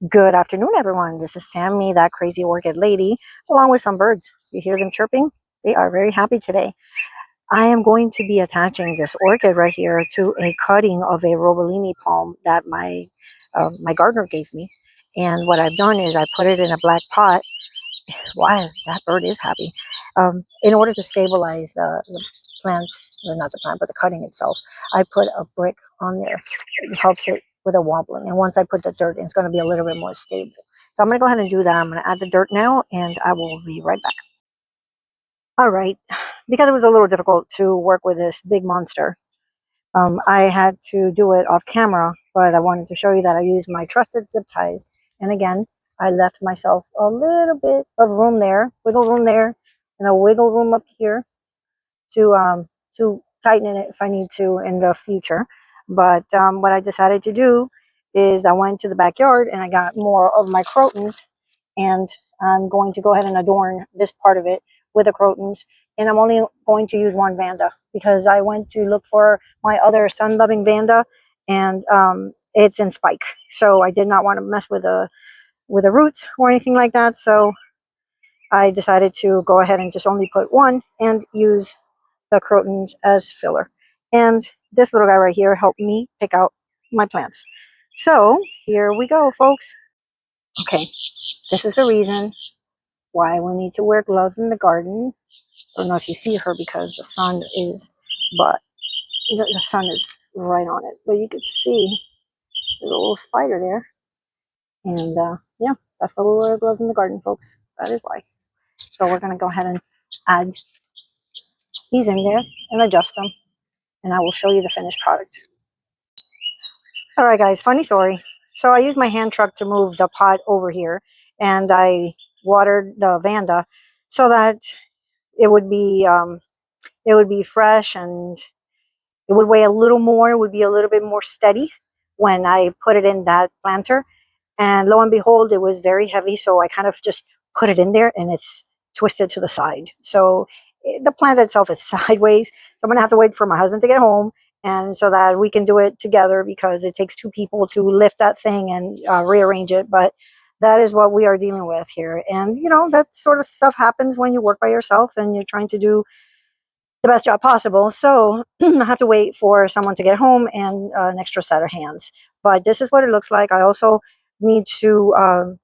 Good afternoon, everyone. This is Sammy, that crazy orchid lady, along with some birds. You hear them chirping? They are very happy today. I am going to be attaching this orchid right here to a cutting of a Robellini palm that my gardener gave me. And what I've done is I put it in a black pot. Wow, that bird is happy. In order to stabilize the plant, or not the plant, but the cutting itself, I put a brick on there. It helps it with a wobbling. And once I put the dirt in, it's going to be a little bit more stable. So I'm going to go ahead and do that. I'm going to add the dirt now, and I will be right back. All right. Because it was a little difficult to work with this big monster, I had to do it off camera, but I wanted to show you that I used my trusted zip ties. And again, I left myself a little bit of room there, wiggle room there, and a wiggle room up here to tighten it if I need to in the future. But what I decided to do is I went to the backyard and I got more of my crotons, and I'm going to go ahead and adorn this part of it with the crotons. And I'm only going to use one Vanda because I went to look for my other sun-loving Vanda, and it's in spike. So I did not want to mess with the roots or anything like that. So I decided to go ahead and just only put one and use the crotons as filler. And this little guy right here helped me pick out my plants. So here we go, folks. Okay, this is the reason why we need to wear gloves in the garden. I don't know if you see her because the sun is, but the sun is right on it. But you could see there's a little spider there. And yeah, that's why we wear gloves in the garden, folks. That is why. So we're going to go ahead and add these in there and adjust them. And I will show you the finished product. All right, guys, funny story. So I used my hand truck to move the pot over here, and I watered the Vanda so that it would be fresh, and it would weigh a little more. It would be a little bit more steady when I put it in that planter. And lo and behold, it was very heavy. So I kind of just put it in there and it's twisted to the side. So the plant itself is sideways. So I'm going to have to wait for my husband to get home, and so that we can do it together, because it takes two people to lift that thing and rearrange it. But that is what we are dealing with here. And, that sort of stuff happens when you work by yourself and you're trying to do the best job possible. So I have to wait for someone to get home and an extra set of hands. But this is what it looks like. I also need to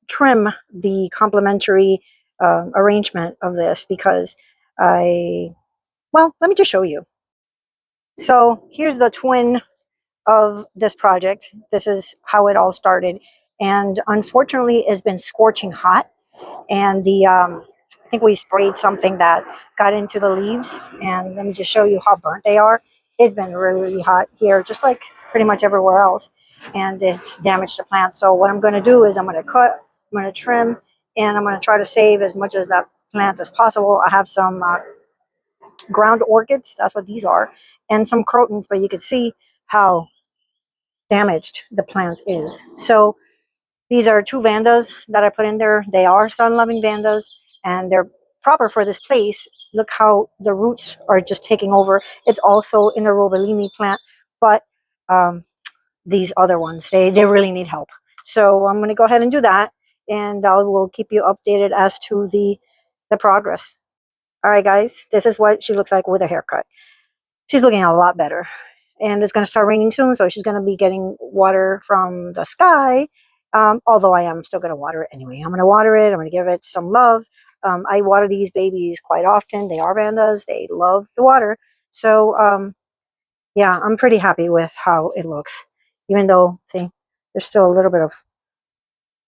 trim the complementary arrangement of this, because let me just show you. So here's the twin of this project. This is how it all started. And unfortunately, it's been scorching hot. And I think we sprayed something that got into the leaves. And let me just show you how burnt they are. It's been really, really hot here, just like pretty much everywhere else. And it's damaged the plant. So what I'm going to do is I'm going to cut, I'm going to trim, and I'm going to try to save as much of that plant as possible. I have some ground orchids. That's what these are. And some crotons, but you can see how damaged the plant is. So these are two Vandas that I put in there. They are sun-loving Vandas, and they're proper for this place. Look how the roots are just taking over. It's also in a Robellini plant, but these other ones, they really need help. So I'm going to go ahead and do that, and I will keep you updated as to the progress. All right, guys, this is what she looks like with a haircut. She's looking a lot better. And it's going to start raining soon, so she's going to be getting water from the sky. Although I am still going to water it anyway. I'm going to water it. I'm going to give it some love. I water these babies quite often. They are Vandas. They love the water. So, yeah, I'm pretty happy with how it looks. Even though, see, there's still a little bit of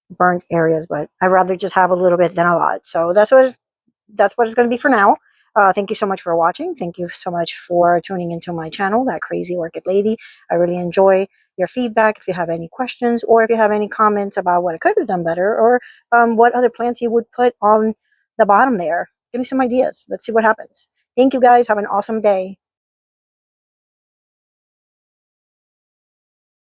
burnt areas, but I'd rather just have a little bit than a lot. So that's what it's going to be for now. Thank you so much for watching. Thank you so much for tuning into my channel, That Crazy Orchid Lady. I really enjoy your feedback. If you have any questions, or if you have any comments about what I could have done better, or what other plants you would put on the bottom there, give me some ideas. Let's see what happens. Thank you, guys. Have an awesome day.